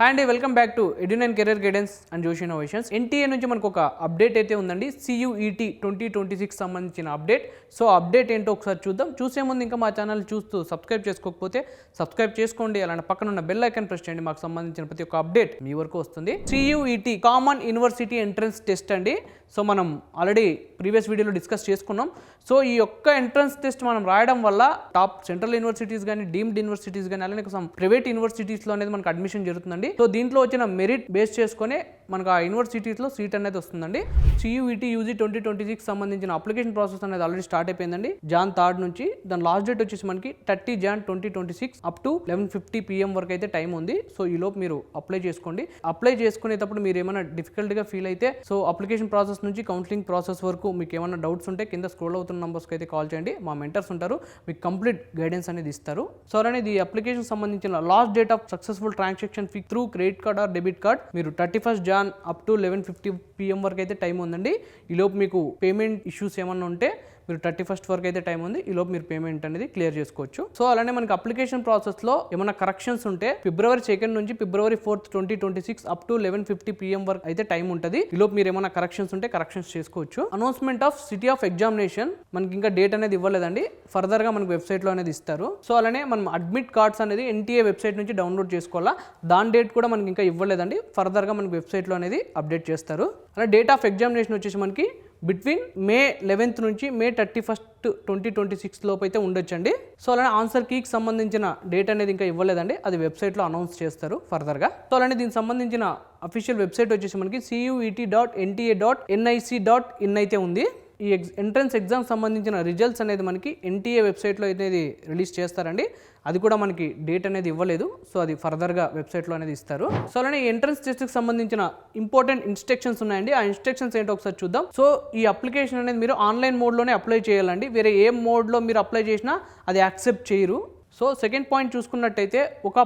Hi అండి, welcome back to Edunine career guidance and Josh innovations. NTA నుంచి మనకు ఒక అప్డేట్ అయితే ఉందండి. CUET 2026 సంబంధించిన అప్డేట్. సో అప్డేట్ ఏంటో ఒకసారి చూద్దాం. చూసే ముందు ఇంకా మా ఛానల్ చూస్తూ సబ్స్క్రైబ్ చేసుకోకపోతే సబ్స్క్రైబ్ చేసుకోండి. అలానే పక్కన ఉన్న బెల్ ఐకాన్ ప్రెస్ చేయండి. మాకు సంబంధించిన ప్రతి ఒక్క అప్డేట్ మీ వరకు వస్తుంది. CUET common university entrance test అండి. సో మనం ఆల్రెడీ ప్రీవియస్ వీడియోలో డిస్కస్ చేసుకున్నాం. సో ఈ యొక్క ఎంట్రన్స్ టెస్ట్ మనం రాయడం వల్ల టాప్ సెంట్రల్ యూనివర్సిటీస్ కానీ, డీమ్డ్ యూనివర్సిటీస్ కానీ, అలానే సమ్ ప్రైవేట్ యూనివర్సిటీస్లో అనేది మనకు అడ్మిషన్ జరుగుతుందండి. సో దీంట్లో వచ్చిన మెరిట్ బేస్ చేసుకొని మనకు ఆ యూనివర్సిటీస్లో సీట్ అనేది వస్తుందండి. CUET UG 2026 సంబంధించిన అప్లికేషన్ ప్రాసెస్ అనేది ఆల్రెడీ స్టార్ట్ అయిపోయిందండి. Jan 3 నుంచి. దాని లాస్ట్ డేట్ వచ్చేసి మనకి 30 Jan 2026 అప్ టు 11:50 PM వరకు అయితే టైం ఉంది. సో ఈ లోపు మీరు అప్లై చేసుకోండి. అప్లై చేసుకునేటప్పుడు మీరు ఏమైనా డిఫికల్ట్గా ఫీల్ అయితే సో అప్లికేషన్ ప్రాసెస్ నుంచి కౌన్సిలింగ్ ప్రాసెస్ వరకు మీకు ఏమైనా డౌట్స్ ఉంటే కింద స్క్రోల్ అవుతున్న నంబర్స్కి అయితే కాల్ చేయండి. మా మెంటర్స్ ఉంటారు, మీకు కంప్లీట్ గైడెన్స్ అనేది ఇస్తారు. సో అనేది ఈ అప్లికేషన్ సంబంధించిన last date of successful transaction fee through credit card or debit card మీరు 31 Jan అప్ టు 11:50 PM వరకు అయితే టైం ఉందండి. ఈ లోపు మీకు పేమెంట్ ఇష్యూస్ ఏమన్నా ఉంటే మీరు 31st వరకు అయితే టైం ఉంది. ఈ లోపు మీరు పేమెంట్ అనేది క్లియర్ చేసుకోవచ్చు. సో అలానే మనకి అప్లికేషన్ ప్రాసెస్లో ఏమైనా కరెక్షన్స్ ఉంటే February 2 నుంచి February 4, 2026 అప్ టు 11:50 PM వరకు అయితే టైం ఉంటుంది. ఈ లోపు మీరు ఏమైనా కరెక్షన్స్ ఉంటే కరెక్షన్స్ చేసుకోవచ్చు. Announcement of city of examination మనకి ఇంకా డేట్ అనేది ఇవ్వలేదండి. ఫర్దర్ గా మనకి వెబ్సైట్ లో అనేది ఇస్తారు. సో అలానే మనం అడ్మిట్ కార్డ్స్ అనేది NTA వెబ్సైట్ నుంచి డౌన్లోడ్ చేసుకోవాలా. దాని డేట్ కూడా మనకి ఇంకా ఇవ్వలేదండి. ఫర్దర్ గా మనకి వెబ్సైట్ లో అనేది అప్డేట్ చేస్తారు. అలా డేట్ ఆఫ్ ఎగ్జామినేషన్ వచ్చేసి మనకి బిట్వీన్ May 11th నుంచి May 31st 2026 లోపు అయితే ఉండొచ్చండి. సో అలానే ఆన్సర్ కీకి సంబంధించిన డేట్ అనేది ఇంకా ఇవ్వలేదండి. అది వెబ్సైట్లో అనౌన్స్ చేస్తారు ఫర్దర్గా. సో అలానే దీనికి సంబంధించిన అఫీషియల్ వెబ్సైట్ వచ్చేసి మనకి CUET.NTA.nic.in అయితే ఉంది. ఈ ఎంట్రన్స్ ఎగ్జామ్ సంబంధించిన రిజల్ట్స్ అనేది మనకి NTA వెబ్సైట్లో అనేది రిలీజ్ చేస్తారండి. అది కూడా మనకి డేట్ అనేది ఇవ్వలేదు. సో అది ఫర్దర్గా వెబ్సైట్లో అనేది ఇస్తారు. సో అలానే ఈ ఎంట్రన్స్ టెస్ట్కి సంబంధించిన ఇంపార్టెంట్ ఇన్స్ట్రక్షన్స్ ఉన్నాయండి. ఆ ఇన్స్ట్రక్షన్స్ ఏంటో ఒకసారి చూద్దాం. సో ఈ అప్లికేషన్ అనేది మీరు ఆన్లైన్ మోడ్లోనే అప్లై చేయాలండి. వేరే ఏ మోడ్లో మీరు అప్లై చేసినా అది యాక్సెప్ట్ చేయరు. సో సెకండ్ పాయింట్ చూసుకున్నట్టయితే ఒక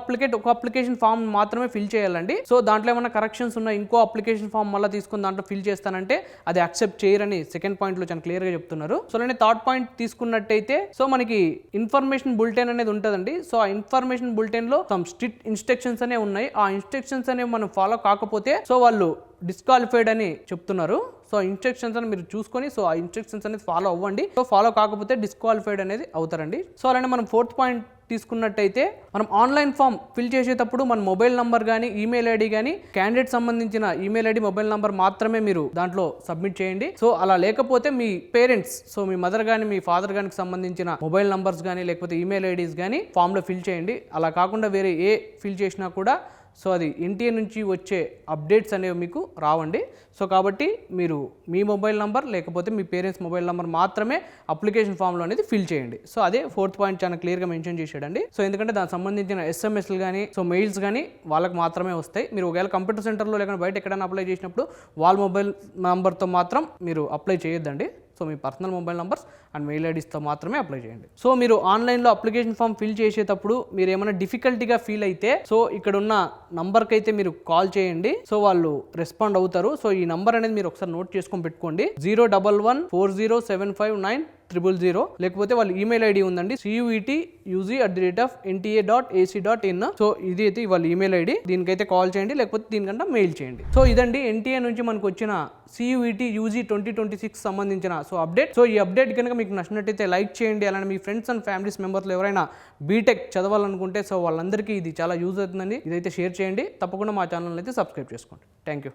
అప్లికేషన్ ఫామ్ మాత్రమే ఫిల్ చేయాలండి. సో దాంట్లో ఏమైనా కరెక్షన్స్ ఉన్న ఇంకో అప్లికేషన్ ఫామ్ మళ్ళీ తీసుకుని దాంట్లో ఫిల్ చేస్తానంటే అది యాక్సెప్ట్ చేయరని సెకండ్ పాయింట్లో చాలా క్లియర్గా చెప్తున్నారు. సో అలానే థర్డ్ పాయింట్ తీసుకున్నట్టయితే సో మనకి ఇన్ఫర్మేషన్ బులెటిన్ అనేది ఉంటుందండి. సో ఆ ఇన్ఫర్మేషన్ బులెటిన్లో సమ్ స్ట్రిక్ట్ ఇన్స్ట్రక్షన్స్ అనేవి ఉన్నాయి. ఆ ఇన్స్ట్రక్షన్స్ అనేవి మనం ఫాలో కాకపోతే సో వాళ్ళు డిస్క్వాలిఫైడ్ అని చెప్తున్నారు. సో ఇన్స్ట్రక్షన్స్ అని మీరు చూసుకొని సో ఆ ఇన్స్ట్రక్షన్స్ అనేది ఫాలో అవ్వండి. సో ఫాలో కాకపోతే డిస్క్వాలిఫైడ్ అనేది అవుతారండి. సో అలానే మనం ఫోర్త్ పాయింట్ తీసుకున్నట్టయితే మనం ఆన్లైన్ ఫామ్ ఫిల్ చేసేటప్పుడు మన మొబైల్ నంబర్ కానీ, ఈమెయిల్ ఐడి కానీ, క్యాండిడేట్ సంబంధించిన ఈమెయిల్ ఐడి, మొబైల్ నంబర్ మాత్రమే మీరు దాంట్లో సబ్మిట్ చేయండి. సో అలా లేకపోతే మీ పేరెంట్స్, సో మీ మదర్ కానీ, మీ ఫాదర్ కానీ సంబంధించిన మొబైల్ నంబర్స్ కానీ లేకపోతే ఈమెయిల్ ఐడీస్ కానీ ఫామ్లో ఫిల్ చేయండి. అలా కాకుండా వేరే ఏ ఫిల్ చేసినా కూడా సో అది NTA నుంచి వచ్చే అప్డేట్స్ అనేవి మీకు రావండి. సో కాబట్టి మీరు మీ మొబైల్ నంబర్ లేకపోతే మీ పేరెంట్స్ మొబైల్ నంబర్ మాత్రమే అప్లికేషన్ ఫామ్లో అనేది ఫిల్ చేయండి. సో అదే ఫోర్త్ పాయింట్ చాలా క్లియర్గా మెన్షన్ చేశాడండి. సో ఎందుకంటే దానికి సంబంధించిన SMSలు కానీ సో మెయిల్స్ కానీ వాళ్ళకి మాత్రమే వస్తాయి. మీరు ఒకవేళ కంప్యూటర్ సెంటర్లో లేకపోతే బయట ఎక్కడైనా అప్లై చేసినప్పుడు వాళ్ళ మొబైల్ నంబర్తో మాత్రం మీరు అప్లై చేయొద్దండి. సో మీ personal mobile numbers and mail ఐడీస్తో మాత్రమే అప్లై చేయండి. సో మీరు ఆన్లైన్లో అప్లికేషన్ ఫామ్ ఫిల్ చేసేటప్పుడు మీరు ఏమైనా డిఫికల్టీగా ఫీల్ అయితే సో ఇక్కడ ఉన్న నంబర్కి అయితే మీరు కాల్ చేయండి. సో వాళ్ళు రెస్పాండ్ అవుతారు. సో ఈ నంబర్ అనేది మీరు ఒకసారి నోట్ చేసుకొని పెట్టుకోండి. 01140759000 లేకపోతే వాళ్ళ ఈమెయిల్ ఐడి ఉందండి CUET@NTA.ac.in. సో ఇది అయితే వాళ్ళ ఈమెయిల్ ఐడి. దీనికైతే కాల్ చేయండి లేకపోతే దీనికంటే మెయిల్ చేయండి. సో ఇదండి NTA నుంచి మనకు వచ్చిన CUET UG 2026 సంబంధించిన సో అప్డేట్. సో ఈ అప్డేట్ కనుక మీకు నచ్చినట్టయితే లైక్ చేయండి. అలానే మీ ఫ్రెండ్స్ అండ్ ఫ్యామిలీస్ మెంబర్స్లో ఎవరైనా బీటెక్ చదవాలనుకుంటే సో వాళ్ళందరికీ ఇది చాలా యూజ్ అవుతుందండి. ఇదైతే షేర్ చేయండి. తప్పకుండా మా ఛానల్ అయితే సబ్స్క్రైబ్ చేసుకోండి. Thank you.